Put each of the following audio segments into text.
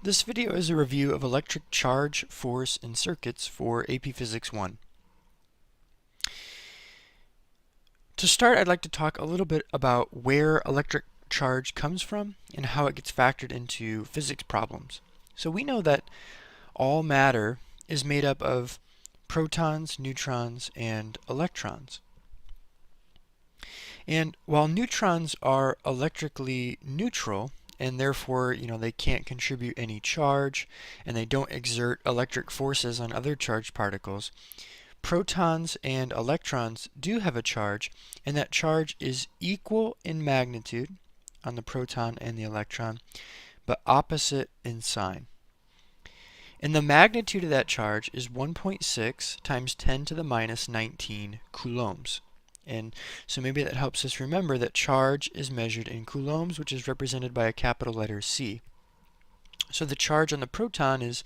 This video is a review of electric charge, force, and circuits for AP Physics 1. To start, I'd like to talk a little bit about where electric charge comes from and how it gets factored into physics problems. So we know that all matter is made up of protons, neutrons, and electrons. And while neutrons are electrically neutral, and therefore, they can't contribute any charge, and they don't exert electric forces on other charged particles, protons and electrons do have a charge, and that charge is equal in magnitude on the proton and the electron, but opposite in sign. And the magnitude of that charge is 1.6 times 10 to the minus 19 coulombs. And so maybe that helps us remember that charge is measured in coulombs, which is represented by a capital letter C. So the charge on the proton is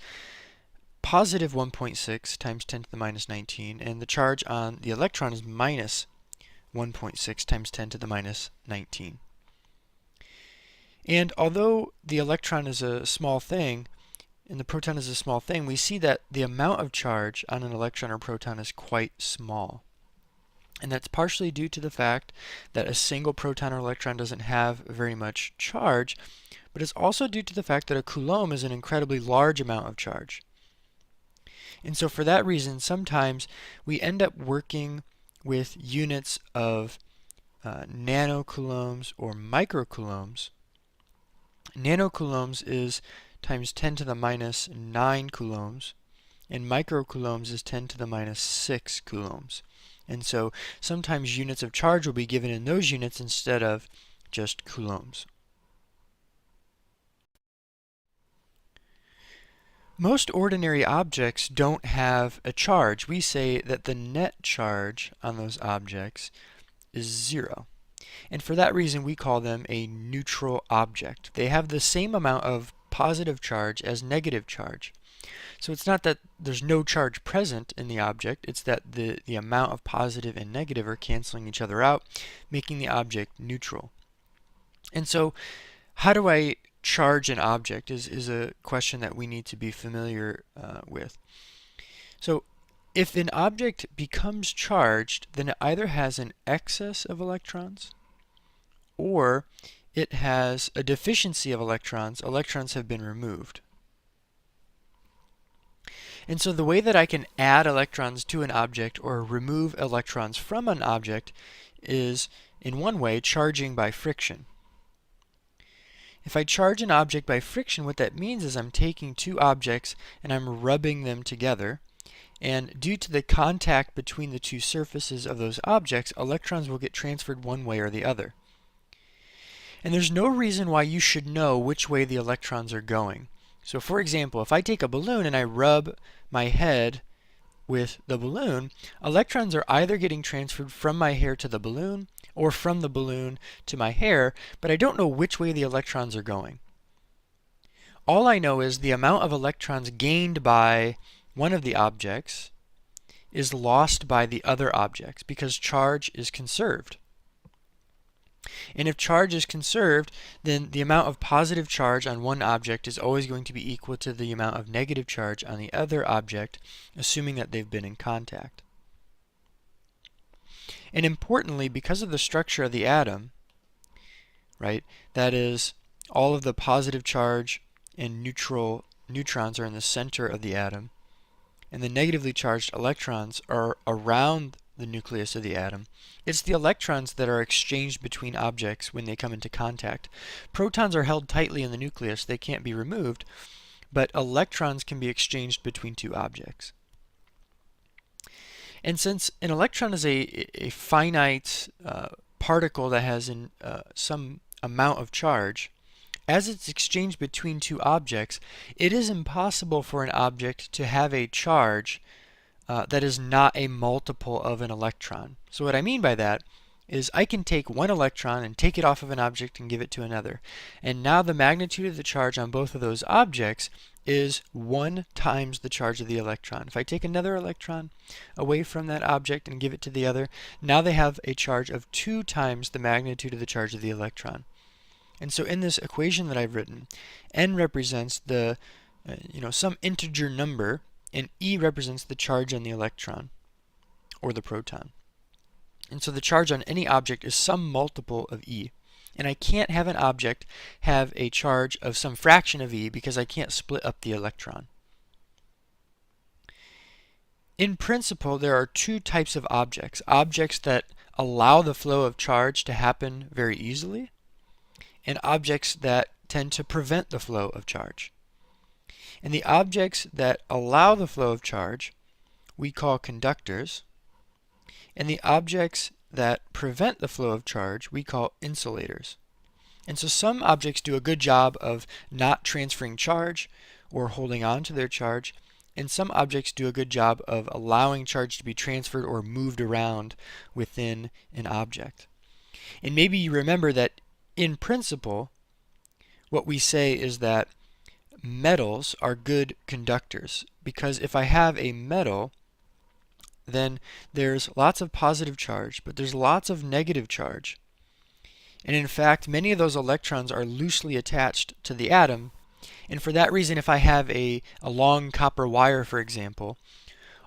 positive 1.6 times 10 to the minus 19, and the charge on the electron is minus 1.6 times 10 to the minus 19. And although the electron is a small thing, and the proton is a small thing, we see that the amount of charge on an electron or proton is quite small. And that's partially due to the fact that a single proton or electron doesn't have very much charge, but it's also due to the fact that a coulomb is an incredibly large amount of charge. And so for that reason, sometimes we end up working with units of nanocoulombs or microcoulombs. Nanocoulombs is times 10 to the minus 9 coulombs, and microcoulombs is 10 to the minus 6 coulombs. And so sometimes units of charge will be given in those units instead of just coulombs. Most ordinary objects don't have a charge. We say that the net charge on those objects is 0. And for that reason, we call them a neutral object. They have the same amount of positive charge as negative charge. So it's not that there's no charge present in the object, it's that the amount of positive and negative are canceling each other out, making the object neutral. And so how do I charge an object is a question that we need to be familiar with. So if an object becomes charged, then it either has an excess of electrons or it has a deficiency of electrons. Electrons have been removed. And so the way that I can add electrons to an object or remove electrons from an object is, in one way, charging by friction. If I charge an object by friction, what that means is I'm taking two objects and I'm rubbing them together. And due to the contact between the two surfaces of those objects, electrons will get transferred one way or the other. And there's no reason why you should know which way the electrons are going. So for example, if I take a balloon and I rub my head with the balloon, electrons are either getting transferred from my hair to the balloon or from the balloon to my hair, but I don't know which way the electrons are going. All I know is the amount of electrons gained by one of the objects is lost by the other objects because charge is conserved. And if charge is conserved, then the amount of positive charge on one object is always going to be equal to the amount of negative charge on the other object, assuming that they've been in contact. And importantly, because of the structure of the atom, right, that is, all of the positive charge and neutral neutrons are in the center of the atom, and the negatively charged electrons are around the nucleus of the atom, it's the electrons that are exchanged between objects when they come into contact. Protons are held tightly in the nucleus, they can't be removed, but electrons can be exchanged between two objects. And since an electron is a finite particle that has some amount of charge, as it's exchanged between two objects, it is impossible for an object to have a charge that is not a multiple of an electron. So what I mean by that is I can take one electron and take it off of an object and give it to another. And now the magnitude of the charge on both of those objects is 1 times the charge of the electron. If I take another electron away from that object and give it to the other, now they have a charge of 2 times the magnitude of the charge of the electron. And so in this equation that I've written, n represents the some integer number, and e represents the charge on the electron or the proton. And so the charge on any object is some multiple of e. And I can't have an object have a charge of some fraction of e because I can't split up the electron. In principle, there are two types of objects. Objects that allow the flow of charge to happen very easily, and objects that tend to prevent the flow of charge. And the objects that allow the flow of charge we call conductors, and the objects that prevent the flow of charge we call insulators. And so some objects do a good job of not transferring charge or holding on to their charge, and some objects do a good job of allowing charge to be transferred or moved around within an object. And maybe you remember that in principle, what we say is that metals are good conductors, because if I have a metal, then there's lots of positive charge, but there's lots of negative charge. And in fact, many of those electrons are loosely attached to the atom, and for that reason, if I have a long copper wire, for example,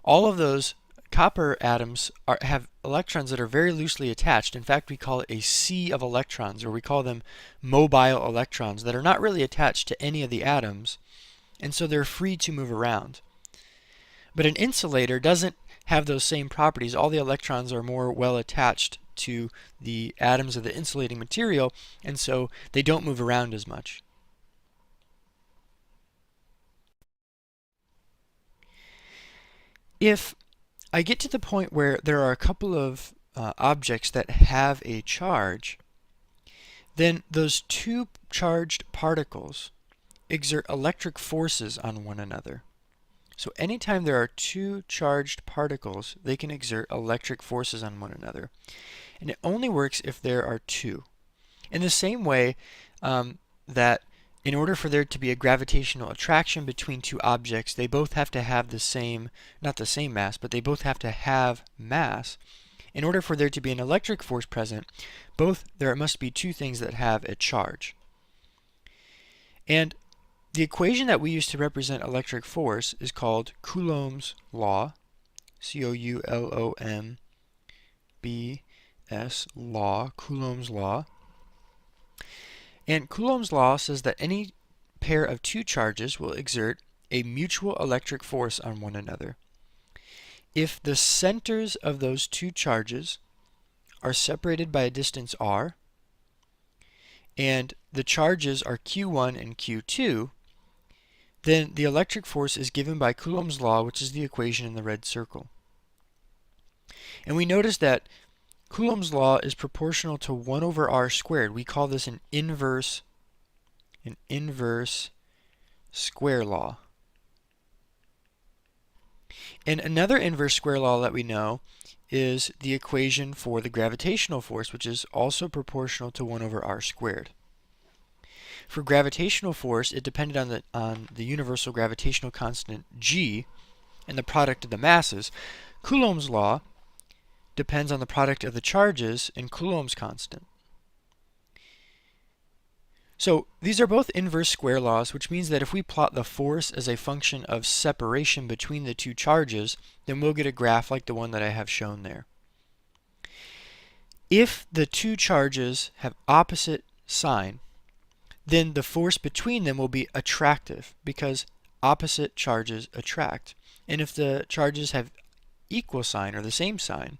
all of those copper atoms have electrons that are very loosely attached. In fact, we call it a sea of electrons, or we call them mobile electrons that are not really attached to any of the atoms, and so they're free to move around. But an insulator doesn't have those same properties. All the electrons are more well attached to the atoms of the insulating material, and so they don't move around as much. If I get to the point where there are a couple of objects that have a charge, then those two charged particles exert electric forces on one another. So anytime there are two charged particles, they can exert electric forces on one another. And it only works if there are two. In the same way that in order for there to be a gravitational attraction between two objects, they both have to have the same, not the same mass, but they both have to have mass. In order for there to be an electric force present, there must be two things that have a charge. And the equation that we use to represent electric force is called Coulomb's law, C-O-U-L-O-M-B-S law, Coulomb's law. And Coulomb's law says that any pair of two charges will exert a mutual electric force on one another if the centers of those two charges are separated by a distance r, and the charges are Q1 and Q2, then the electric force is given by Coulomb's law, which is the equation in the red circle. And we notice that Coulomb's law is proportional to 1 over r squared. We call this an inverse square law. And another inverse square law that we know is the equation for the gravitational force, which is also proportional to 1 over r squared. For gravitational force, it depended on the universal gravitational constant g and the product of the masses. Coulomb's law depends on the product of the charges and Coulomb's constant. So these are both inverse square laws, which means that if we plot the force as a function of separation between the two charges, then we'll get a graph like the one that I have shown there. If the two charges have opposite sign, then the force between them will be attractive, because opposite charges attract. And if the charges have equal sign, or the same sign,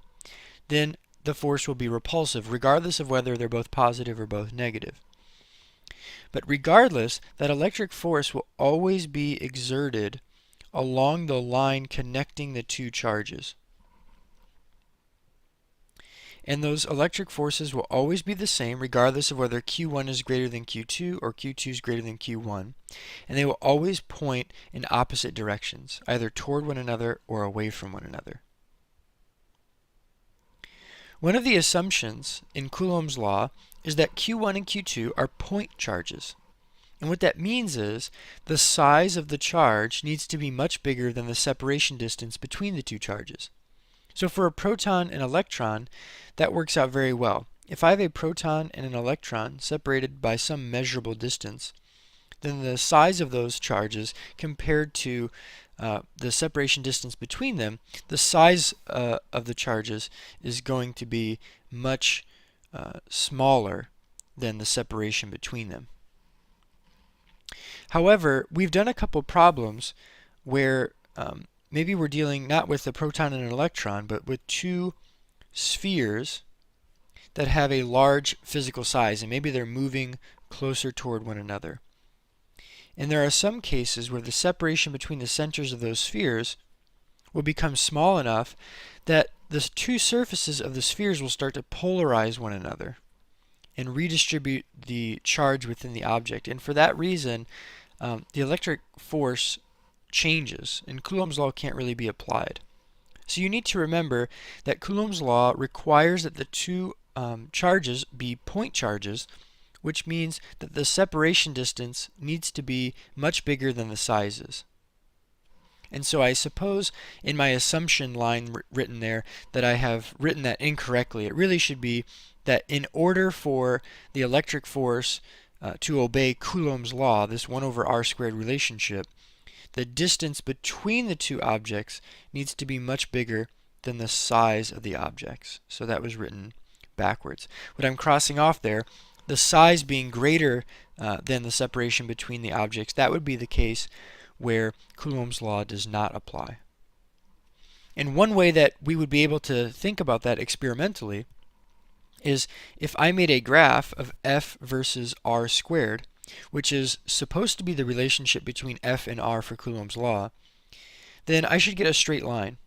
then the force will be repulsive, regardless of whether they're both positive or both negative. But regardless, that electric force will always be exerted along the line connecting the two charges. And those electric forces will always be the same, regardless of whether Q1 is greater than Q2 or Q2 is greater than Q1. And they will always point in opposite directions, either toward one another or away from one another. One of the assumptions in Coulomb's law is that Q1 and Q2 are point charges. And what that means is the size of the charge needs to be much bigger than the separation distance between the two charges. So for a proton and electron, that works out very well. if I have a proton and an electron separated by some measurable distance, then the size of those charges compared to the separation distance between them, the size of the charges is going to be much smaller than the separation between them. However, we've done a couple problems where maybe we're dealing not with a proton and an electron, but with two spheres that have a large physical size, and maybe they're moving closer toward one another. And there are some cases where the separation between the centers of those spheres will become small enough that the two surfaces of the spheres will start to polarize one another and redistribute the charge within the object. And for that reason, the electric force changes, and Coulomb's law can't really be applied. So you need to remember that Coulomb's law requires that the two charges be point charges, which means that the separation distance needs to be much bigger than the sizes. And so I suppose in my assumption line written there that I have written that incorrectly. It really should be that in order for the electric force to obey Coulomb's law, this 1 over r squared relationship, the distance between the two objects needs to be much bigger than the size of the objects. So that was written backwards. What I'm crossing off there, the size being greater than the separation between the objects, that would be the case where Coulomb's law does not apply. And one way that we would be able to think about that experimentally is if I made a graph of f versus r squared, which is supposed to be the relationship between f and r for Coulomb's law, then I should get a straight line.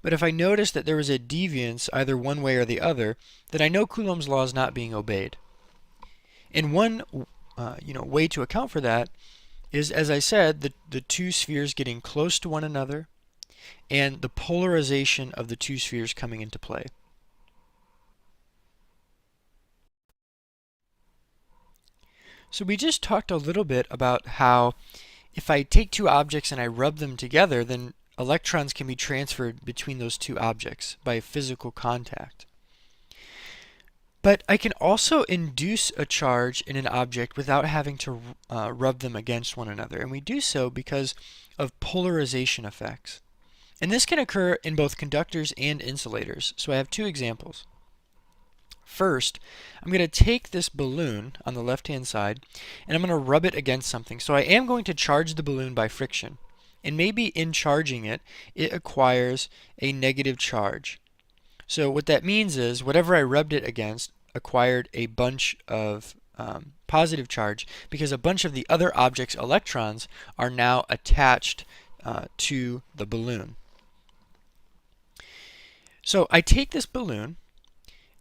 But if I notice that there was a deviance either one way or the other, then I know Coulomb's law is not being obeyed. And one way to account for that is, as I said, the two spheres getting close to one another and the polarization of the two spheres coming into play. So we just talked a little bit about how if I take two objects and I rub them together, then electrons can be transferred between those two objects by physical contact. But I can also induce a charge in an object without having to rub them against one another, and we do so because of polarization effects. And this can occur in both conductors and insulators, so I have two examples. First, I'm going to take this balloon on the left-hand side and I'm going to rub it against something. So I am going to charge the balloon by friction. And maybe in charging it, it acquires a negative charge. So what that means is whatever I rubbed it against acquired a bunch of positive charge because a bunch of the other object's electrons are now attached to the balloon. So I take this balloon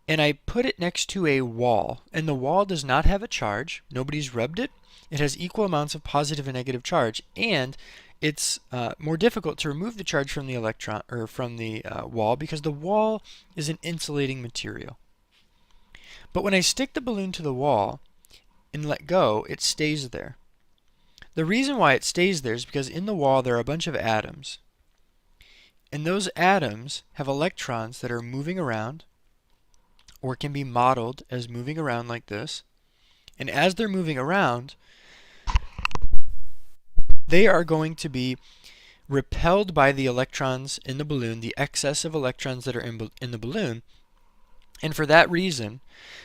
and I put it next to a wall, and the wall does not have a charge. Nobody's rubbed it. It has equal amounts of positive and negative charge, and it's more difficult to remove the charge from the electron or from the wall because the wall is an insulating material. But when I stick the balloon to the wall and let go, it stays there. The reason why it stays there is because in the wall there are a bunch of atoms, and those atoms have electrons that are moving around, or can be modeled as moving around like this. And as they're moving around, they are going to be repelled by the electrons in the balloon, the excess of electrons that are in the balloon. And for that reason,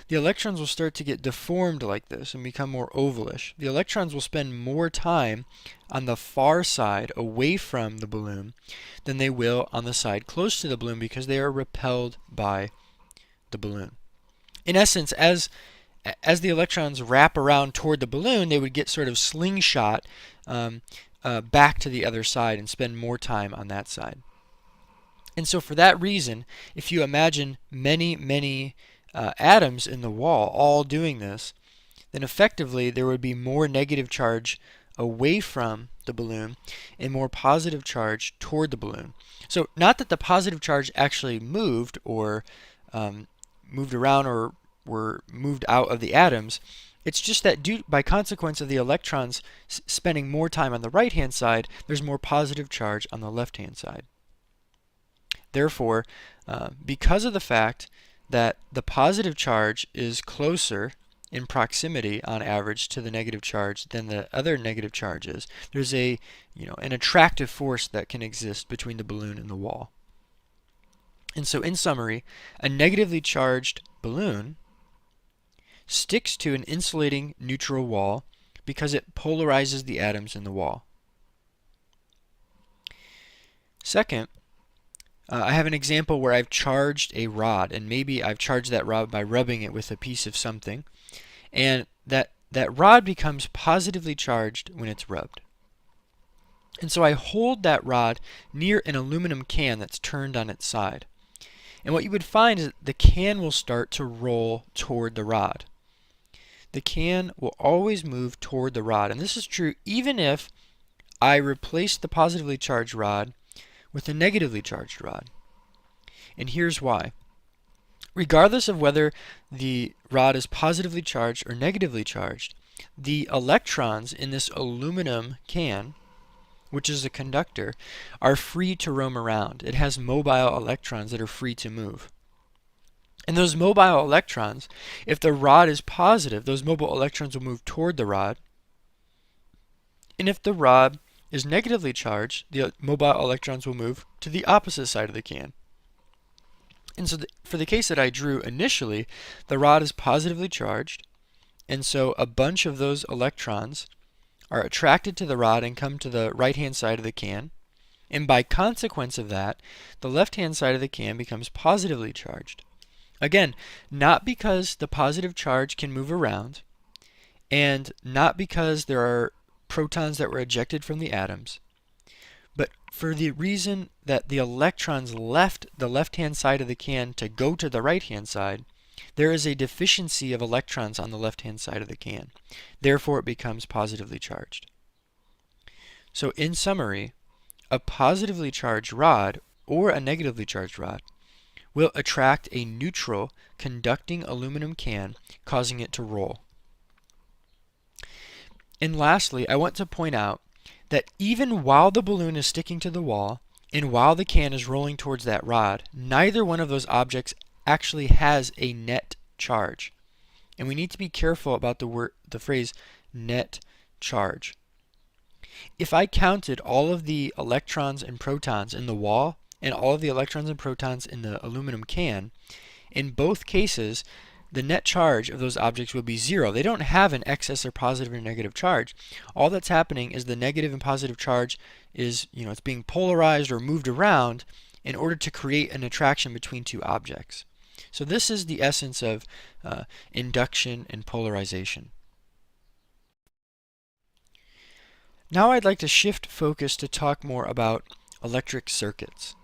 the electrons will start to get deformed like this and become more ovalish. The electrons will spend more time on the far side away from the balloon than they will on the side close to the balloon because they are repelled by the balloon. In essence, as the electrons wrap around toward the balloon, they would get sort of slingshot back to the other side and spend more time on that side. And so for that reason, if you imagine many atoms in the wall all doing this, then effectively there would be more negative charge away from the balloon and more positive charge toward the balloon. So not that the positive charge actually moved or moved around or were moved out of the atoms. It's just that by consequence of the electrons spending more time on the right-hand side, there's more positive charge on the left-hand side. Therefore, because of the fact that the positive charge is closer in proximity on average to the negative charge than the other negative charges. There's an attractive force that can exist between the balloon and the wall. And so in summary, a negatively charged balloon sticks to an insulating neutral wall because it polarizes the atoms in the wall. Second, I have an example where I've charged a rod, and maybe I've charged that rod by rubbing it with a piece of something, and that rod becomes positively charged when it's rubbed. And so I hold that rod near an aluminum can that's turned on its side. And what you would find is that the can will start to roll toward the rod. The can will always move toward the rod, and this is true even if I replace the positively charged rod with a negatively charged rod. And here's why. Regardless of whether the rod is positively charged or negatively charged, the electrons in this aluminum can, which is a conductor, are free to roam around. It has mobile electrons that are free to move. And those mobile electrons, if the rod is positive, those mobile electrons will move toward the rod. And if the rod is negatively charged, the mobile electrons will move to the opposite side of the can. And so for the case that I drew initially, the rod is positively charged, and so a bunch of those electrons are attracted to the rod and come to the right-hand side of the can. And by consequence of that, the left-hand side of the can becomes positively charged. Again, not because the positive charge can move around, and not because there are protons that were ejected from the atoms, but for the reason that the electrons left the left-hand side of the can to go to the right-hand side, there is a deficiency of electrons on the left-hand side of the can. Therefore, it becomes positively charged. So in summary, a positively charged rod or a negatively charged rod will attract a neutral conducting aluminum can, causing it to roll. And lastly, I want to point out that even while the balloon is sticking to the wall and while the can is rolling towards that rod, neither one of those objects actually has a net charge. And we need to be careful about the phrase net charge. If I counted all of the electrons and protons in the wall and all of the electrons and protons in the aluminum can, in both cases, the net charge of those objects would be zero. They don't have an excess or positive or negative charge. All that's happening is the negative and positive charge is, it's being polarized or moved around in order to create an attraction between two objects. So this is the essence of induction and polarization. Now I'd like to shift focus to talk more about electric circuits.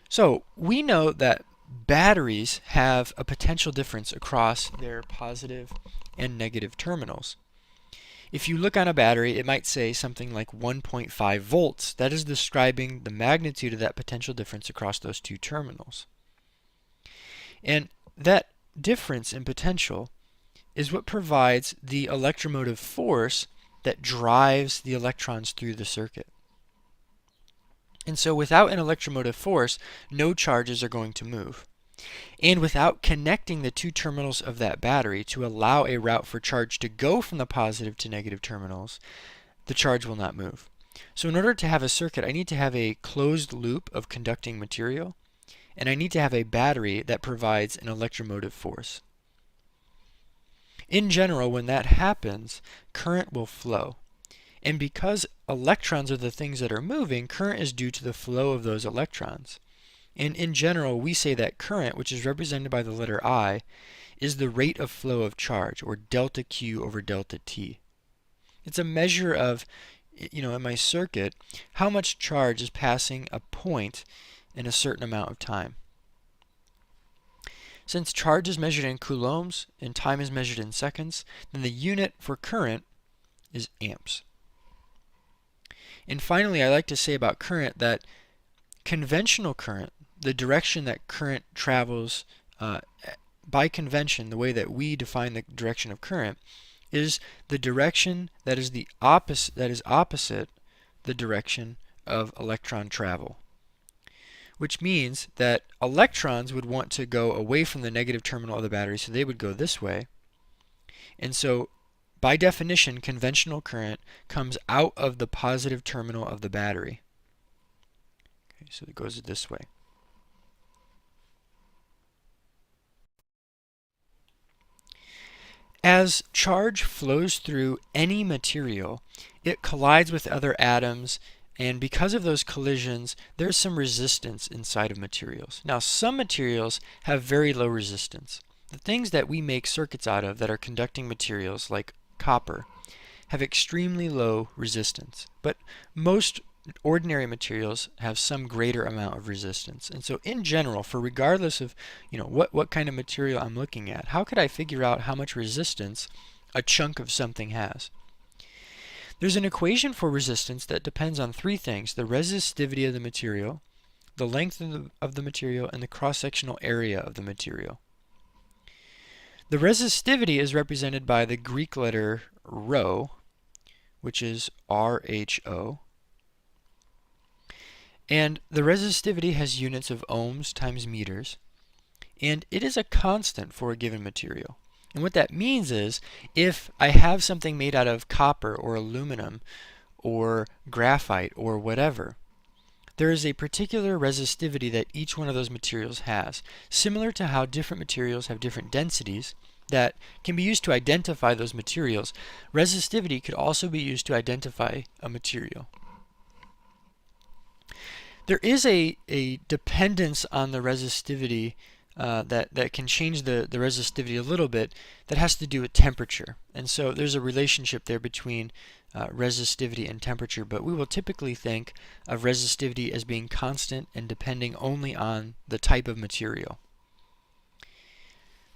So we know that batteries have a potential difference across their positive and negative terminals. If you look on a battery, it might say something like 1.5 volts. That is describing the magnitude of that potential difference across those two terminals. And that difference in potential is what provides the electromotive force that drives the electrons through the circuit. And so without an electromotive force, no charges are going to move. And without connecting the two terminals of that battery to allow a route for charge to go from the positive to negative terminals, the charge will not move. So in order to have a circuit, I need to have a closed loop of conducting material, and I need to have a battery that provides an electromotive force. In general, when that happens, current will flow. And because electrons are the things that are moving, current is due to the flow of those electrons. And in general, we say that current, which is represented by the letter I, is the rate of flow of charge, or delta Q over delta T. It's a measure of, in my circuit, how much charge is passing a point in a certain amount of time. Since charge is measured in coulombs and time is measured in seconds, then the unit for current is amps. And finally, I like to say about current that conventional current, the direction that current travels by convention, the way that we define the direction of current, is the direction that is opposite the direction of electron travel. which means that electrons would want to go away from the negative terminal of the battery, so they would go this way. And so, by definition, conventional current comes out of the positive terminal of the battery. Okay, so it goes this way. As charge flows through any material, it collides with other atoms, and because of those collisions, there's some resistance inside of materials. Now, some materials have very low resistance. The things that we make circuits out of that are conducting materials, like copper, have extremely low resistance. But most ordinary materials have some greater amount of resistance. And so in general, for regardless of what kind of material I'm looking at, how could I figure out how much resistance a chunk of something has? There's an equation for resistance that depends on three things: the resistivity of the material, the length of the material, and the cross-sectional area of the material. The resistivity is represented by the Greek letter rho, which is RHO. And the resistivity has units of ohms times meters, and it is a constant for a given material. And what that means is, if I have something made out of copper or aluminum or graphite or whatever, there is a particular resistivity that each one of those materials has, similar to how different materials have different densities that can be used to identify those materials. Resistivity could also be used to identify a material. There is a dependence on the resistivity that can change the resistivity a little bit, that has to do with temperature. And so there's a relationship there between resistivity and temperature, but we will typically think of resistivity as being constant and depending only on the type of material.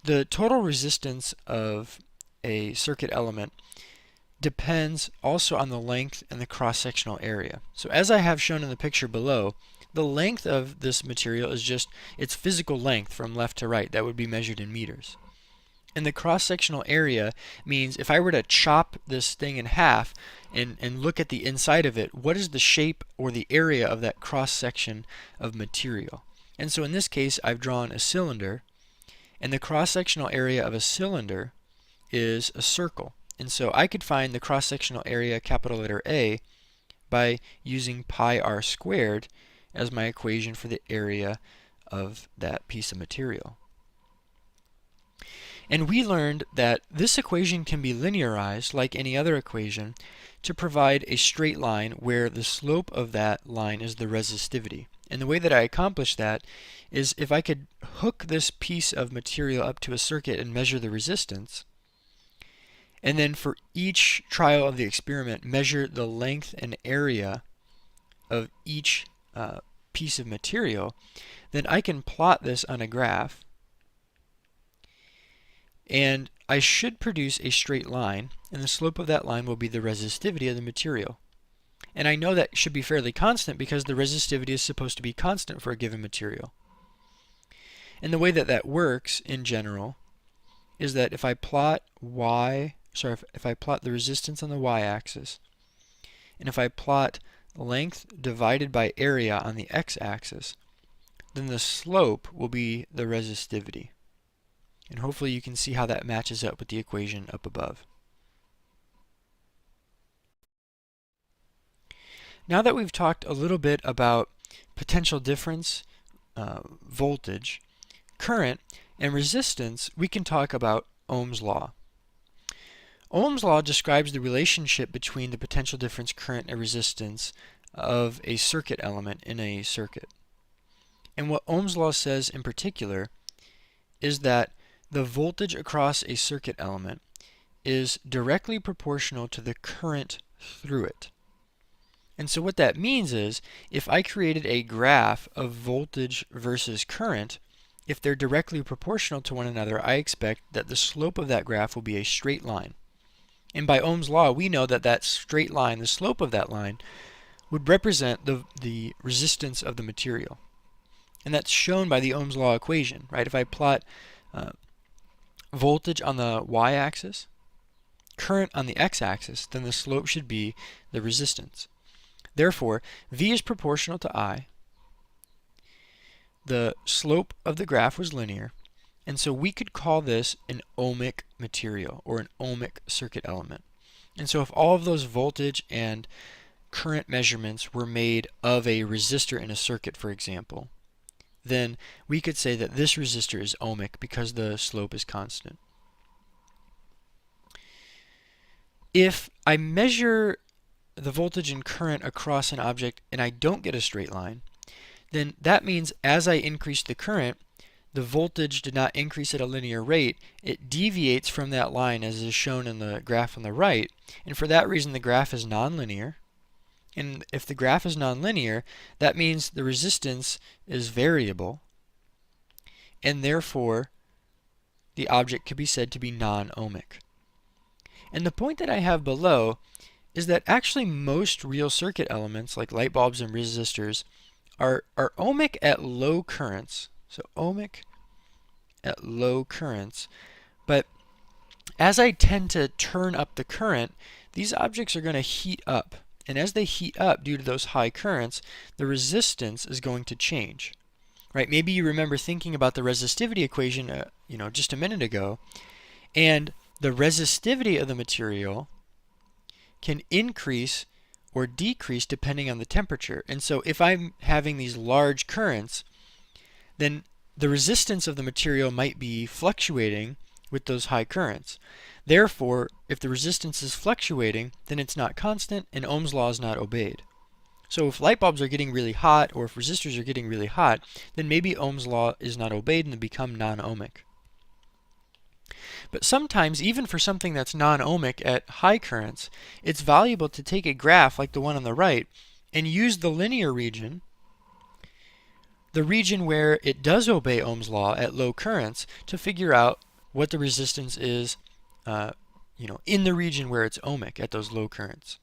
The total resistance of a circuit element depends also on the length and the cross-sectional area. So as I have shown in the picture below, the length of this material is just its physical length from left to right. That would be measured in meters. And the cross-sectional area means if I were to chop this thing in half and look at the inside of it, what is the shape or the area of that cross-section of material? And so in this case, I've drawn a cylinder, and the cross-sectional area of a cylinder is a circle. And so I could find the cross-sectional area, capital letter A, by using pi r squared as my equation for the area of that piece of material. And we learned that this equation can be linearized like any other equation to provide a straight line where the slope of that line is the resistivity. And the way that I accomplish that is if I could hook this piece of material up to a circuit and measure the resistance, and then for each trial of the experiment measure the length and area of each piece of material, then I can plot this on a graph, and I should produce a straight line, and the slope of that line will be the resistivity of the material. And I know that should be fairly constant because the resistivity is supposed to be constant for a given material. And the way that that works in general is that if I plot if I plot the resistance on the y-axis, and if I plot length divided by area on the x-axis, then the slope will be the resistivity. And hopefully you can see how that matches up with the equation up above. Now that we've talked a little bit about potential difference, voltage, current, and resistance, we can talk about Ohm's law. Ohm's law describes the relationship between the potential difference, current, and resistance of a circuit element in a circuit. And what Ohm's law says in particular is that the voltage across a circuit element is directly proportional to the current through it. And so what that means is, if I created a graph of voltage versus current, if they're directly proportional to one another, I expect that the slope of that graph will be a straight line. And by Ohm's law, we know that that straight line, the slope of that line, would represent the resistance of the material. And that's shown by the Ohm's law equation, right? If I plot voltage on the y-axis, current on the x-axis, then the slope should be the resistance. Therefore, V is proportional to I, the slope of the graph was linear, and so we could call this an ohmic material or an ohmic circuit element. And so if all of those voltage and current measurements were made of a resistor in a circuit, for example, then we could say that this resistor is ohmic because the slope is constant. If I measure the voltage and current across an object and I don't get a straight line, then that means as I increase the current, the voltage did not increase at a linear rate. It deviates from that line as is shown in the graph on the right, and for that reason the graph is nonlinear. And if the graph is nonlinear, that means the resistance is variable, and therefore the object could be said to be non-ohmic. And the point that I have below is that actually most real circuit elements, like light bulbs and resistors, are ohmic at low currents. So ohmic at low currents. But as I tend to turn up the current, these objects are going to heat up. And as they heat up due to those high currents, the resistance is going to change. Right? Maybe you remember thinking about the resistivity equation just a minute ago, and the resistivity of the material can increase or decrease depending on the temperature. And so if I'm having these large currents, then the resistance of the material might be fluctuating with those high currents. Therefore, if the resistance is fluctuating, then it's not constant and Ohm's law is not obeyed. So if light bulbs are getting really hot, or if resistors are getting really hot, then maybe Ohm's law is not obeyed and they become non-ohmic. But sometimes, even for something that's non-ohmic at high currents, it's valuable to take a graph like the one on the right and use the linear region, the region where it does obey Ohm's law at low currents, to figure out what the resistance is in the region where it's ohmic at those low currents.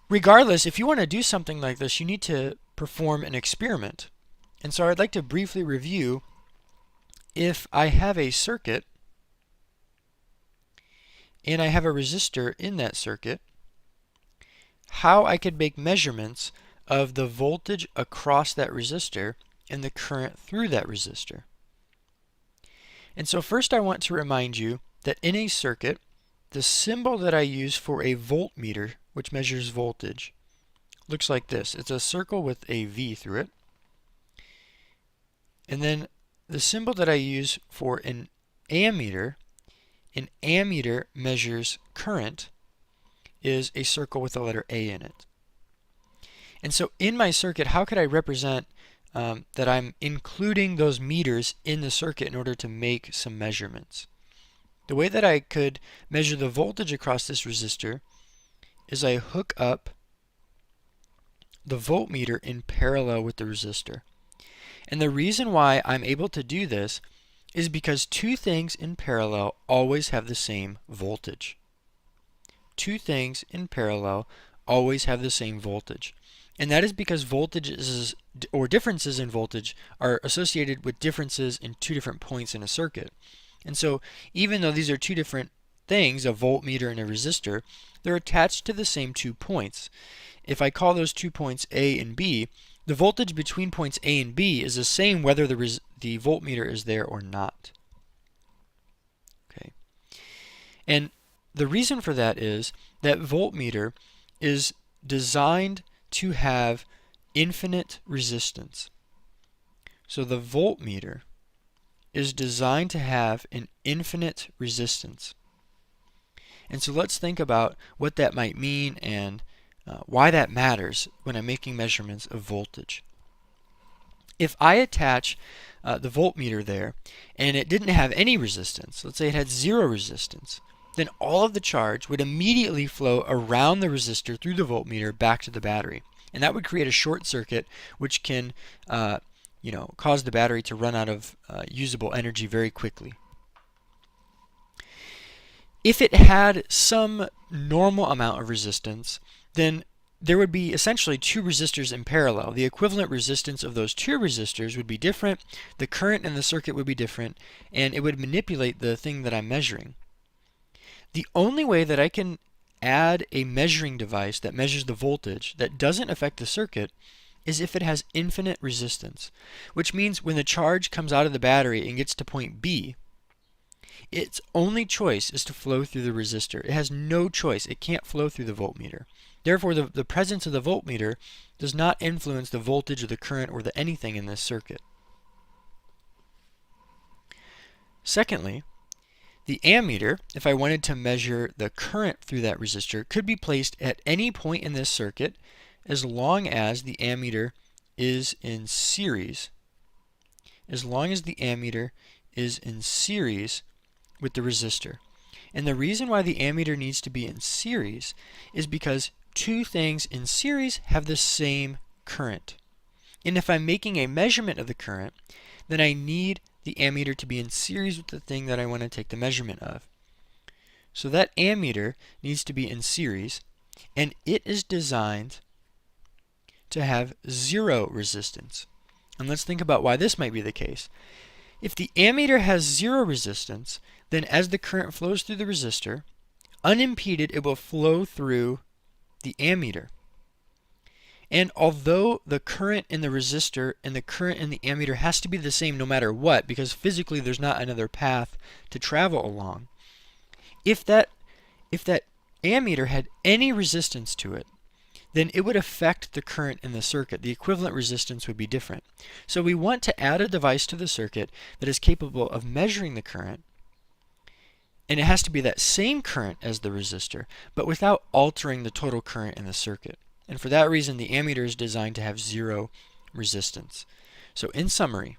Regardless, if you want to do something like this, you need to perform an experiment. And so I'd like to briefly review, if I have a circuit and I have a resistor in that circuit, how I could make measurements of the voltage across that resistor and the current through that resistor. And so first I want to remind you that in a circuit, the symbol that I use for a voltmeter, which measures voltage, looks like this. It's a circle with a V through it. And then the symbol that I use for an ammeter measures current, is a circle with the letter A in it. And so in my circuit, how could I represent that I'm including those meters in the circuit in order to make some measurements? The way that I could measure the voltage across this resistor is I hook up the voltmeter in parallel with the resistor. And the reason why I'm able to do this is because two things in parallel always have the same voltage. Two things in parallel always have the same voltage. And that is because voltages or differences in voltage are associated with differences in two different points in a circuit. And so even though these are two different things, a voltmeter and a resistor, they're attached to the same 2 points. If I call those 2 points A and B, the voltage between points A and B is the same whether the voltmeter is there or not. Okay. And the reason for that is that voltmeter is designed to have infinite resistance. So the voltmeter is designed to have an infinite resistance. And so let's think about what that might mean and why that matters when I'm making measurements of voltage. If I attach the voltmeter there and it didn't have any resistance, let's say it had 0 resistance, then all of the charge would immediately flow around the resistor through the voltmeter back to the battery. And that would create a short circuit which can cause the battery to run out of usable energy very quickly. If it had some normal amount of resistance, then there would be essentially 2 resistors in parallel. The equivalent resistance of those 2 resistors would be different, the current in the circuit would be different, and it would manipulate the thing that I'm measuring. The only way that I can add a measuring device that measures the voltage that doesn't affect the circuit is if it has infinite resistance, which means when the charge comes out of the battery and gets to point B, its only choice is to flow through the resistor. It has no choice. It can't flow through the voltmeter. Therefore, the presence of the voltmeter does not influence the voltage or the current or the anything in this circuit. Secondly, the ammeter, if I wanted to measure the current through that resistor, could be placed at any point in this circuit as long as the ammeter is in series. As long as the ammeter is in series with the resistor. And the reason why the ammeter needs to be in series is because two things in series have the same current. And if I'm making a measurement of the current, then I need the ammeter to be in series with the thing that I want to take the measurement of. So that ammeter needs to be in series, and it is designed to have zero resistance. And let's think about why this might be the case. If the ammeter has zero resistance, then as the current flows through the resistor, unimpeded it will flow through the ammeter. And although the current in the resistor and the current in the ammeter has to be the same no matter what, because physically there's not another path to travel along, if that ammeter had any resistance to it, then it would affect the current in the circuit. The equivalent resistance would be different. So we want to add a device to the circuit that is capable of measuring the current, and it has to be that same current as the resistor, but without altering the total current in the circuit. And for that reason, the ammeter is designed to have zero resistance. So in summary,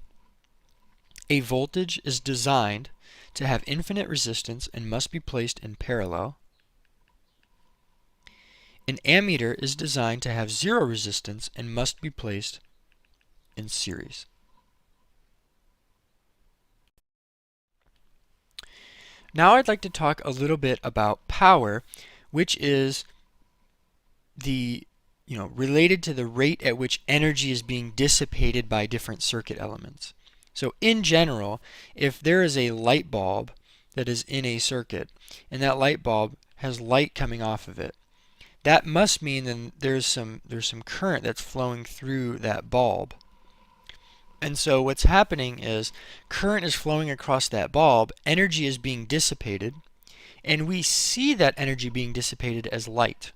a voltage is designed to have infinite resistance and must be placed in parallel. An ammeter is designed to have zero resistance and must be placed in series. Now I'd like to talk a little bit about power, which is related to the rate at which energy is being dissipated by different circuit elements. So in general, if there is a light bulb that is in a circuit and that light bulb has light coming off of it, that must mean then there's some current that's flowing through that bulb. And so what's happening is current is flowing across that bulb, energy is being dissipated, and we see that energy being dissipated as light.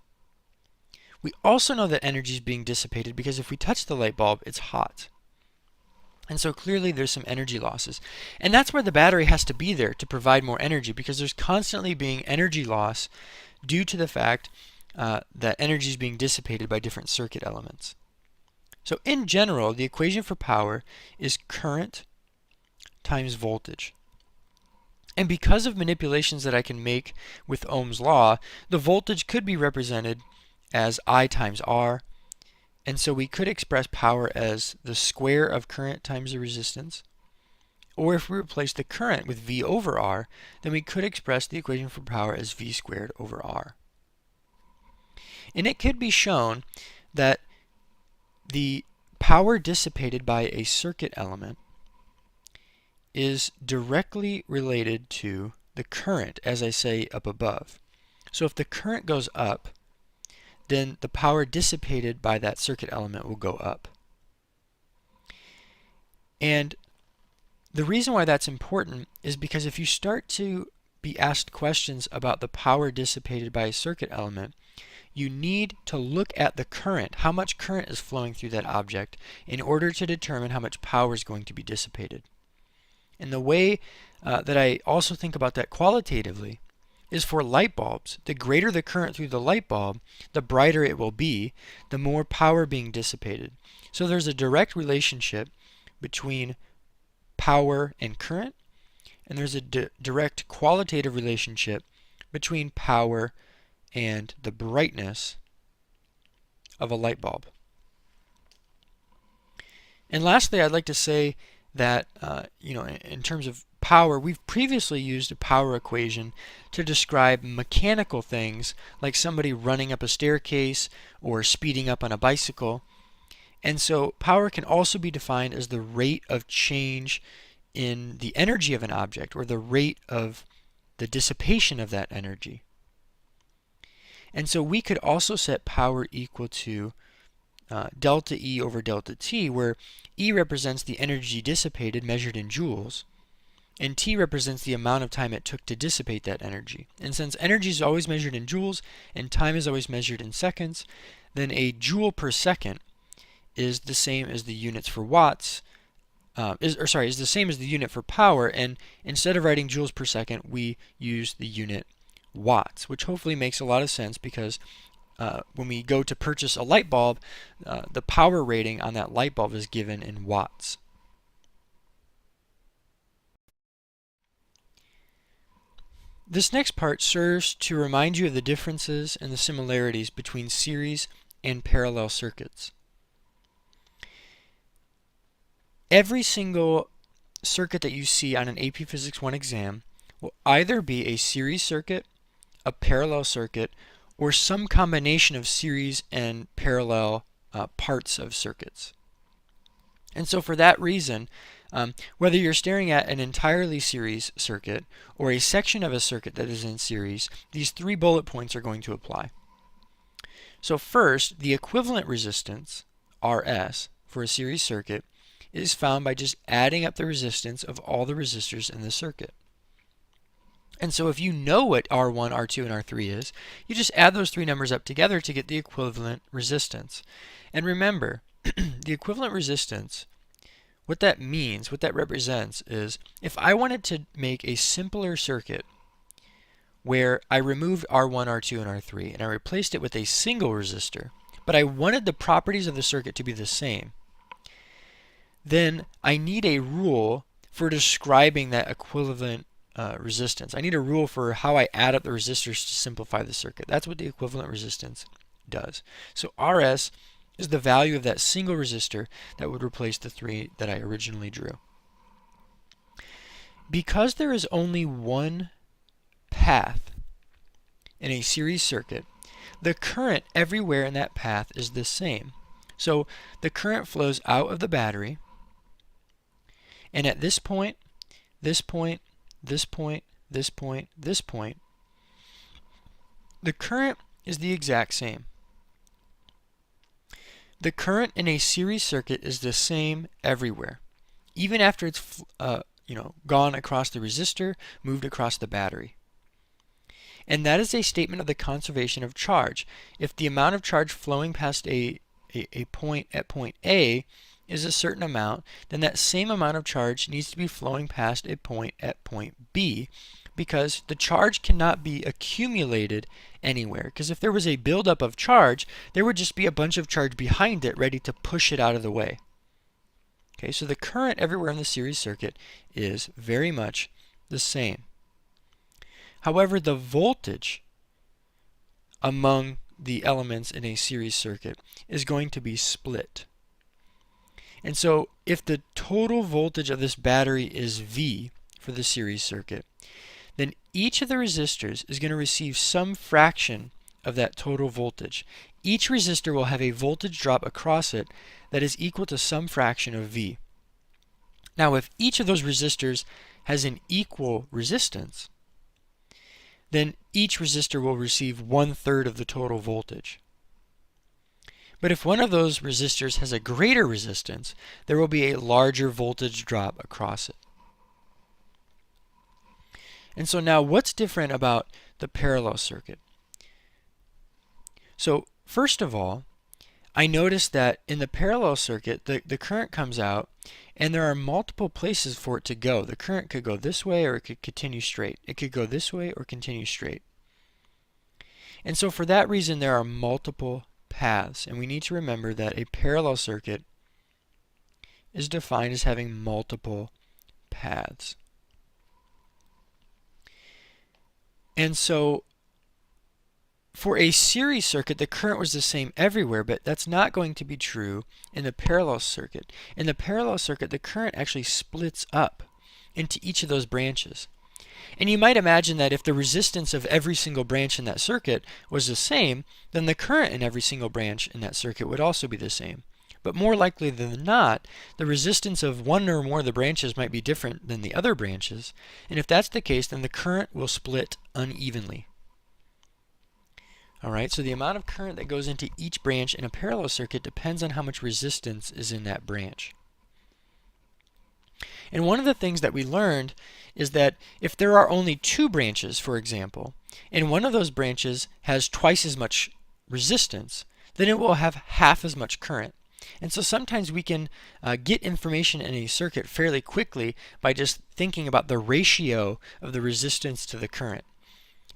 We also know that energy is being dissipated because if we touch the light bulb, it's hot. And so clearly there's some energy losses. And that's where the battery has to be there to provide more energy, because there's constantly being energy loss due to the fact that energy is being dissipated by different circuit elements. So in general, the equation for power is current times voltage. And because of manipulations that I can make with Ohm's law, the voltage could be represented as I times R, and so we could express power as the square of current times the resistance. Or if we replace the current with V over R, then we could express the equation for power as V squared over R. And it could be shown that the power dissipated by a circuit element is directly related to the current, as I say up above. So if the current goes up, then the power dissipated by that circuit element will go up. And the reason why that's important is because if you start to be asked questions about the power dissipated by a circuit element, you need to look at the current, how much current is flowing through that object, in order to determine how much power is going to be dissipated. And the way that I also think about that qualitatively is for light bulbs. The greater the current through the light bulb, the brighter it will be, the more power being dissipated. So there's a direct relationship between power and current, and there's a direct qualitative relationship between power and the brightness of a light bulb. And lastly, I'd like to say that in terms of power, we've previously used a power equation to describe mechanical things like somebody running up a staircase or speeding up on a bicycle. And so power can also be defined as the rate of change in the energy of an object, or the rate of the dissipation of that energy. And so we could also set power equal to delta E over delta T, where E represents the energy dissipated measured in joules, and T represents the amount of time it took to dissipate that energy. And since energy is always measured in joules and time is always measured in seconds, then a joule per second is the same as the units for watts, is the same as the unit for power, and instead of writing joules per second, we use the unit watts, which hopefully makes a lot of sense because when we go to purchase a light bulb, the power rating on that light bulb is given in watts. This next part serves to remind you of the differences and the similarities between series and parallel circuits. Every single circuit that you see on an AP Physics 1 exam will either be a series circuit, a parallel circuit, or some combination of series and parallel parts of circuits. And so for that reason, whether you're staring at an entirely series circuit or a section of a circuit that is in series, these 3 bullet points are going to apply. So first, the equivalent resistance, Rs, for a series circuit is found by just adding up the resistance of all the resistors in the circuit. And so if you know what R1, R2, and R3 is, you just add those 3 numbers up together to get the equivalent resistance. And remember, the equivalent resistance, what that means, what that represents is if I wanted to make a simpler circuit where I removed R1, R2, and R3 and I replaced it with a single resistor, but I wanted the properties of the circuit to be the same, then I need a rule for describing that equivalent resistance. I need a rule for how I add up the resistors to simplify the circuit. That's what the equivalent resistance does. So Rs is the value of that single resistor that would replace the 3 that I originally drew. Because there is only one path in a series circuit, the current everywhere in that path is the same. So the current flows out of the battery, and at this point, this point, this point, this point, this point, the current is the exact same. The current in a series circuit is the same everywhere, even after it's gone across the resistor, moved across the battery. And that is a statement of the conservation of charge. If the amount of charge flowing past a point at point A is a certain amount, then that same amount of charge needs to be flowing past a point at point B, because the charge cannot be accumulated anywhere. Because if there was a buildup of charge, there would just be a bunch of charge behind it ready to push it out of the way. Okay, so the current everywhere in the series circuit is very much the same. However, the voltage among the elements in a series circuit is going to be split. And so if the total voltage of this battery is V for the series circuit, then each of the resistors is going to receive some fraction of that total voltage. Each resistor will have a voltage drop across it that is equal to some fraction of V. Now, if each of those resistors has an equal resistance, then each resistor will receive 1/3 of the total voltage. But if one of those resistors has a greater resistance, there will be a larger voltage drop across it. And so now what's different about the parallel circuit? So first of all, I noticed that in the parallel circuit, the current comes out and there are multiple places for it to go. The current could go this way or it could continue straight. It could go this way or continue straight. And so for that reason, there are multiple paths. And we need to remember that a parallel circuit is defined as having multiple paths. And so for a series circuit, the current was the same everywhere, but that's not going to be true in the parallel circuit. In the parallel circuit, the current actually splits up into each of those branches. And you might imagine that if the resistance of every single branch in that circuit was the same, then the current in every single branch in that circuit would also be the same. But more likely than not, the resistance of one or more of the branches might be different than the other branches. And if that's the case, then the current will split unevenly. Alright, so the amount of current that goes into each branch in a parallel circuit depends on how much resistance is in that branch. And one of the things that we learned is that if there are only two branches, for example, and one of those branches has twice as much resistance, then it will have half as much current. And so sometimes we can get information in a circuit fairly quickly by just thinking about the ratio of the resistance to the current.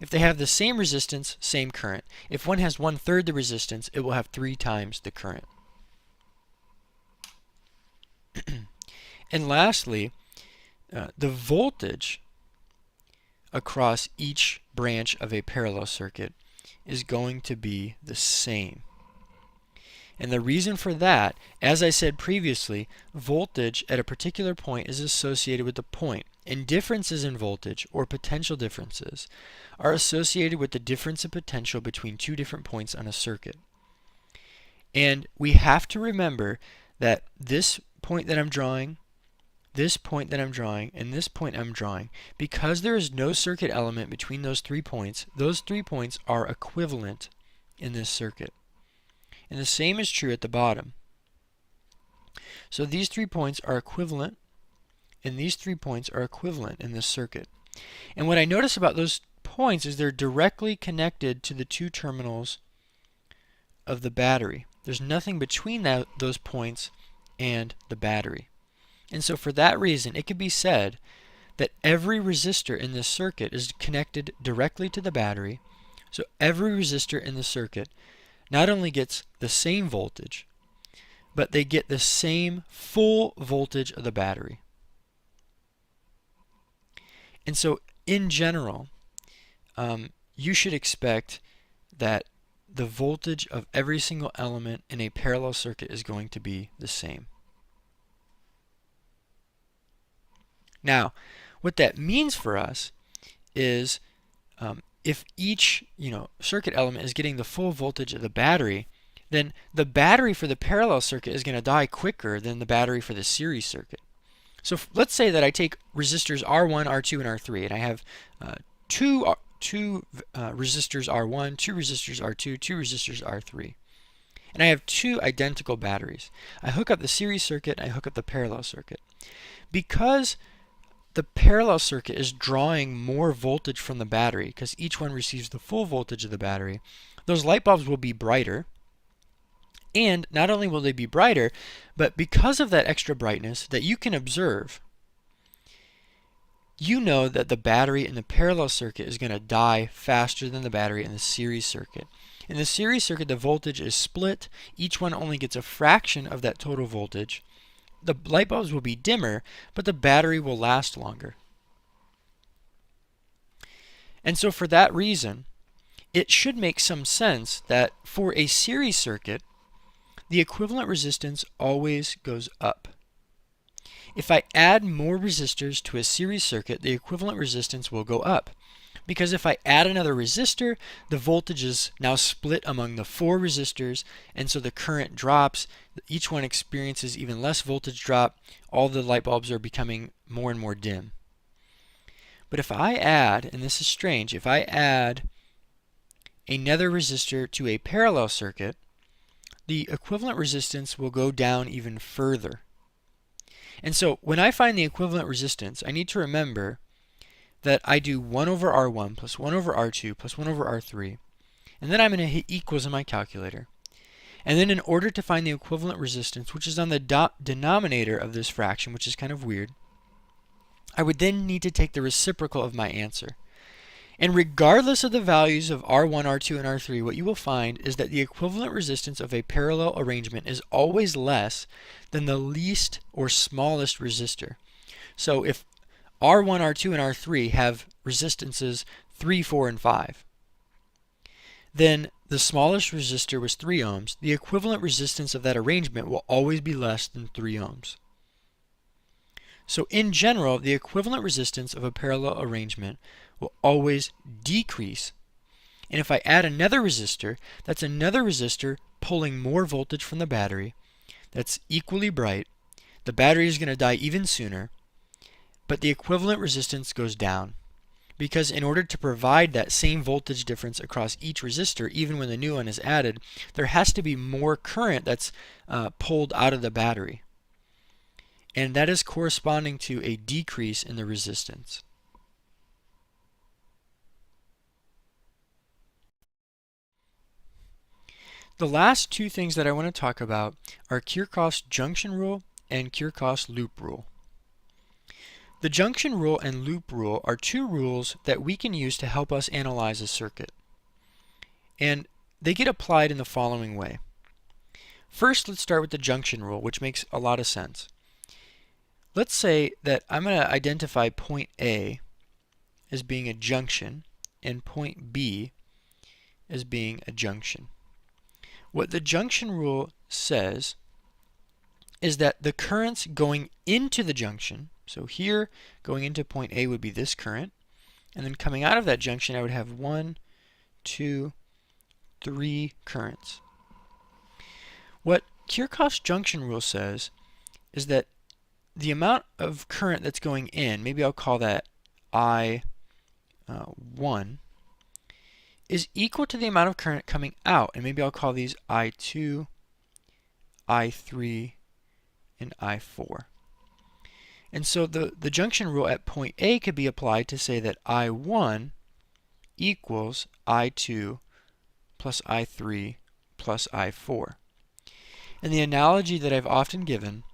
If they have the same resistance, same current. If one has 1/3 the resistance, it will have 3 times the current. And lastly, the voltage across each branch of a parallel circuit is going to be the same. And the reason for that, as I said previously, voltage at a particular point is associated with the point, and differences in voltage, or potential differences, are associated with the difference in potential between two different points on a circuit. And we have to remember that this point that I'm drawing, this point that I'm drawing, and this point I'm drawing, because there is no circuit element between those 3 points are equivalent in this circuit. And the same is true at the bottom. So these 3 points are equivalent, and these 3 points are equivalent in this circuit. And what I notice about those points is they're directly connected to the 2 terminals of the battery. There's nothing between those points and the battery. And so for that reason, it could be said that every resistor in this circuit is connected directly to the battery. So every resistor in the circuit not only gets the same voltage, but they get the same full voltage of the battery. And so in general, you should expect that the voltage of every single element in a parallel circuit is going to be the same. Now, what that means for us is if each circuit element is getting the full voltage of the battery, then the battery for the parallel circuit is going to die quicker than the battery for the series circuit. So let's say that I take resistors R1, R2, and R3, and I have two resistors R1, 2 resistors R2, 2 resistors R3. And I have 2 identical batteries. I hook up the series circuit, and I hook up the parallel circuit. Because the parallel circuit is drawing more voltage from the battery, because each one receives the full voltage of the battery, those light bulbs will be brighter. And not only will they be brighter, but because of that extra brightness that you can observe, you know that the battery in the parallel circuit is going to die faster than the battery in the series circuit. In the series circuit, the voltage is split. Each one only gets a fraction of that total voltage. The light bulbs will be dimmer, but the battery will last longer. And so for that reason, it should make some sense that for a series circuit, the equivalent resistance always goes up. If I add more resistors to a series circuit, the equivalent resistance will go up. Because if I add another resistor, the voltage is now split among the 4 resistors, and so the current drops. Each one experiences even less voltage drop. All the light bulbs are becoming more and more dim. But if I add, and this is strange, if I add another resistor to a parallel circuit, the equivalent resistance will go down even further. And so when I find the equivalent resistance, I need to remember that I do 1 over R1 plus 1 over R2 plus 1 over R3, and then I'm going to hit equals in my calculator. And then in order to find the equivalent resistance, which is on the denominator of this fraction, which is kind of weird, I would then need to take the reciprocal of my answer. And regardless of the values of R1, R2, and R3, what you will find is that the equivalent resistance of a parallel arrangement is always less than the least or smallest resistor. So if R1, R2, and R3 have resistances 3, 4, and 5, then the smallest resistor was 3 ohms. The equivalent resistance of that arrangement will always be less than 3 ohms. So in general, the equivalent resistance of a parallel arrangement will always decrease. And if I add another resistor, that's another resistor pulling more voltage from the battery that's equally bright. The battery is going to die even sooner, but the equivalent resistance goes down. because in order to provide that same voltage difference across each resistor, even when the new one is added, there has to be more current that's pulled out of the battery. And that is corresponding to a decrease in the resistance. The last two things that I want to talk about are Kirchhoff's junction rule and Kirchhoff's loop rule. The junction rule and loop rule are two rules that we can use to help us analyze a circuit. And they get applied in the following way. First, let's start with the junction rule, which makes a lot of sense. Let's say that I'm going to identify point A as being a junction and point B as being a junction. What the junction rule says is that the currents going into the junction, so here going into point A would be this current, and then coming out of that junction I would have 1, 2, 3 currents. What Kirchhoff's junction rule says is that the amount of current that's going in, maybe I'll call that I1, is equal to the amount of current coming out, and maybe I'll call these I2, I3, and I4. And so the junction rule at point A could be applied to say that I1 equals I2 plus I3 plus I4. And the analogy that I've often given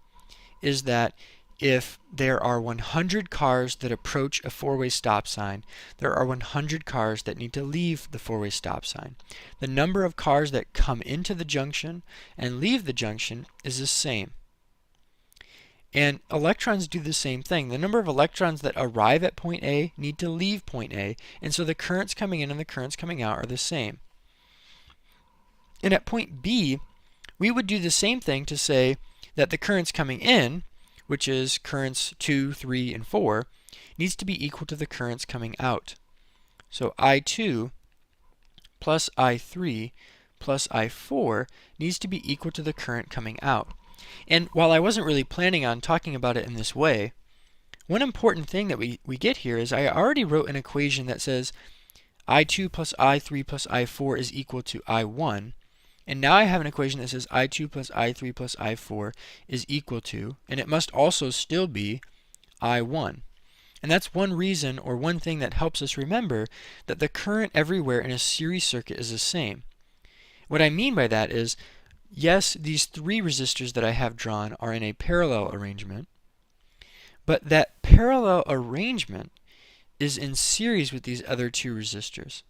is that if there are 100 cars that approach a four-way stop sign, there are 100 cars that need to leave the four-way stop sign. The number of cars that come into the junction and leave the junction is the same. And electrons do the same thing. The number of electrons that arrive at point A need to leave point A, and so the currents coming in and the currents coming out are the same. And at point B, we would do the same thing to say that the currents coming in, which is currents 2, 3, and 4, needs to be equal to the currents coming out. So I2 plus I3 plus I4 needs to be equal to the current coming out. And while I wasn't really planning on talking about it in this way, one important thing that we get here is I already wrote an equation that says I2 plus I3 plus I4 is equal to I1. And now I have an equation that says I2 plus I3 plus I4 is equal to, and it must also still be, I1. And that's one reason, or one thing that helps us remember that the current everywhere in a series circuit is the same. What I mean by that is, yes, these three resistors that I have drawn are in a parallel arrangement, but that parallel arrangement is in series with these other two resistors.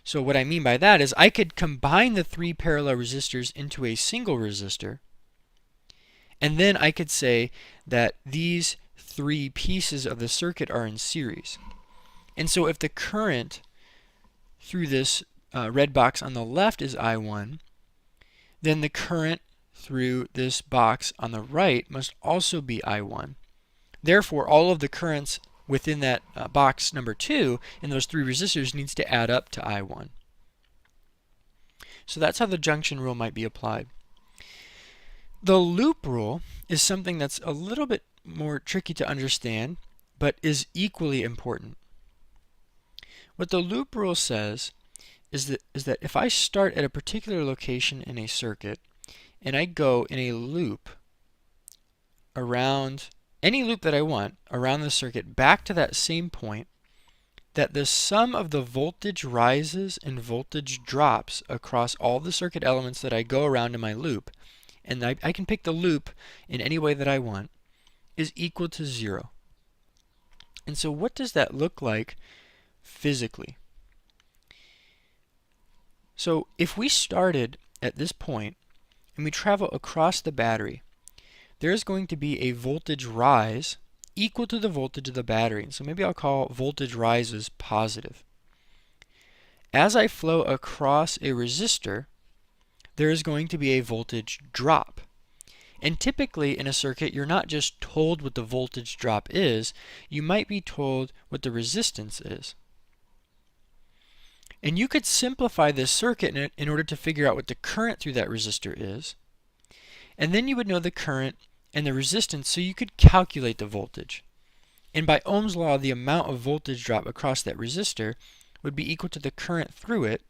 So what I mean by that is I could combine the three parallel resistors into a single resistor, and then I could say that these three pieces of the circuit are in series. And so if the current through this red box on the left is I1, then the current through this box on the right must also be I1. Therefore, all of the currents within that box number 2 in those three resistors needs to add up to I1. So that's how the junction rule might be applied. The loop rule is something that's a little bit more tricky to understand, but is equally important. What the loop rule says is that if I start at a particular location in a circuit and I go in a loop around any loop that I want around the circuit back to that same point, that the sum of the voltage rises and voltage drops across all the circuit elements that I go around in my loop, and I can pick the loop in any way that I want, is equal to 0. And so what does that look like physically? So if we started at this point and we travel across the battery, there's going to be a voltage rise equal to the voltage of the battery. So maybe I'll call voltage rises positive. As I flow across a resistor, there is going to be a voltage drop. And typically in a circuit, you're not just told what the voltage drop is, you might be told what the resistance is. And you could simplify this circuit in order to figure out what the current through that resistor is. And then you would know the current and the resistance, so you could calculate the voltage. And by Ohm's law, the amount of voltage drop across that resistor would be equal to the current through it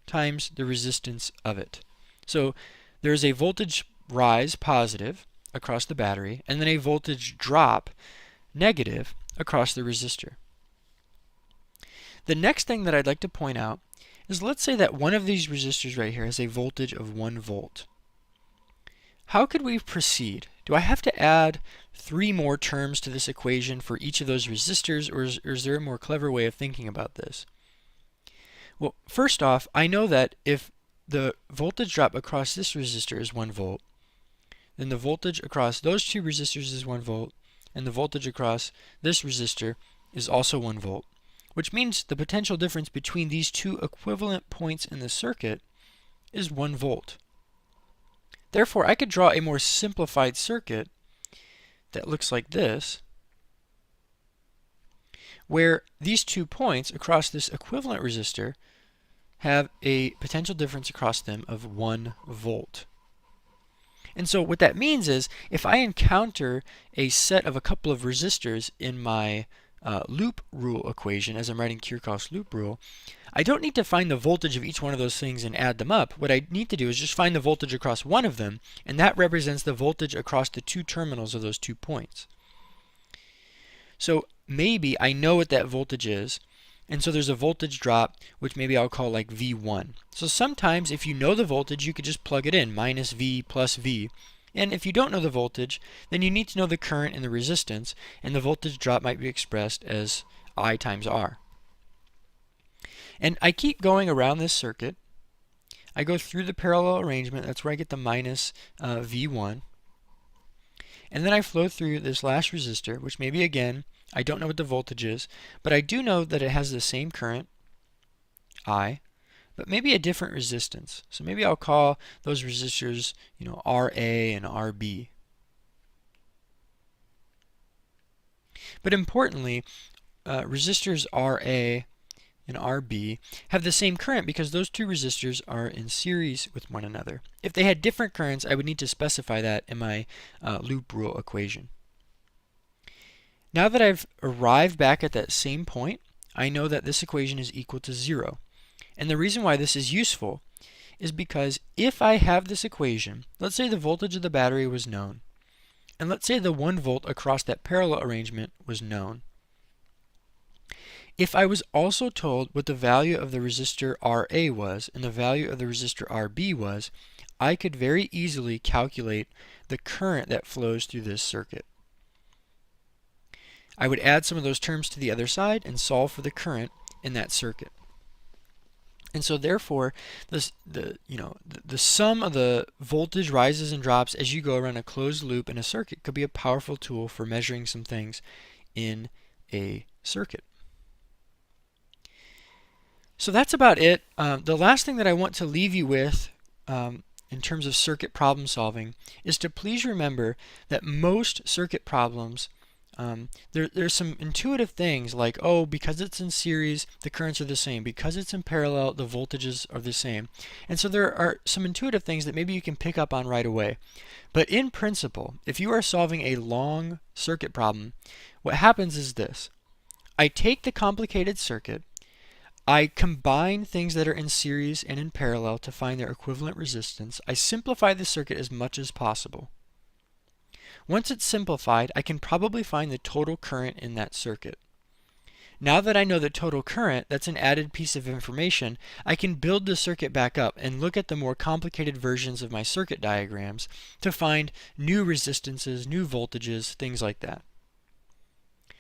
times the resistance of it. So there is a voltage rise, positive, across the battery, and then a voltage drop, negative, across the resistor. The next thing that I'd like to point out is, let's say that one of these resistors right here has a voltage of 1 volt. How could we proceed? Do I have to add 3 more terms to this equation for each of those resistors, or is there a more clever way of thinking about this? Well, first off, I know that if the voltage drop across this resistor is 1 volt, then the voltage across those 2 resistors is 1 volt, and the voltage across this resistor is also 1 volt, which means the potential difference between these 2 equivalent points in the circuit is 1 volt. Therefore, I could draw a more simplified circuit that looks like this, where these 2 points across this equivalent resistor have a potential difference across them of 1 volt. And so what that means is, if I encounter a set of a couple of resistors in my loop rule equation, as I'm writing Kirchhoff's loop rule, I don't need to find the voltage of each one of those things and add them up. What I need to do is just find the voltage across one of them, and that represents the voltage across the 2 terminals of those 2 points. So maybe I know what that voltage is, and so there's a voltage drop, which maybe I'll call like V1. So sometimes if you know the voltage, you could just plug it in, minus V plus V. And if you don't know the voltage, then you need to know the current and the resistance, and the voltage drop might be expressed as I times R. And I keep going around this circuit. I go through the parallel arrangement, that's where I get the minus V1. And then I flow through this last resistor, which maybe again, I don't know what the voltage is, but I do know that it has the same current, I, but maybe a different resistance. So maybe I'll call those resistors, RA and RB. But importantly, resistors RA and RB have the same current because those 2 resistors are in series with one another. If they had different currents, I would need to specify that in my loop rule equation. Now that I've arrived back at that same point, I know that this equation is equal to 0. And the reason why this is useful is because if I have this equation, let's say the voltage of the battery was known, and let's say the 1 volt across that parallel arrangement was known. If I was also told what the value of the resistor RA was and the value of the resistor RB was, I could very easily calculate the current that flows through this circuit. I would add some of those terms to the other side and solve for the current in that circuit. And so therefore, the sum of the voltage rises and drops as you go around a closed loop in a circuit could be a powerful tool for measuring some things in a circuit. So that's about it. The last thing that I want to leave you with in terms of circuit problem solving is to please remember that most circuit problems, there's some intuitive things like, oh, because it's in series, the currents are the same. Because it's in parallel, the voltages are the same. And so there are some intuitive things that maybe you can pick up on right away. But in principle, if you are solving a long circuit problem, what happens is this. I take the complicated circuit, I combine things that are in series and in parallel to find their equivalent resistance. I simplify the circuit as much as possible. Once it's simplified, I can probably find the total current in that circuit. Now that I know the total current, that's an added piece of information, I can build the circuit back up and look at the more complicated versions of my circuit diagrams to find new resistances, new voltages, things like that.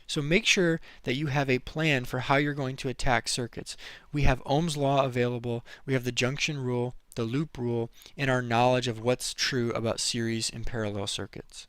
So make sure that you have a plan for how you're going to attack circuits. We have Ohm's law available, we have the junction rule, the loop rule, and our knowledge of what's true about series and parallel circuits.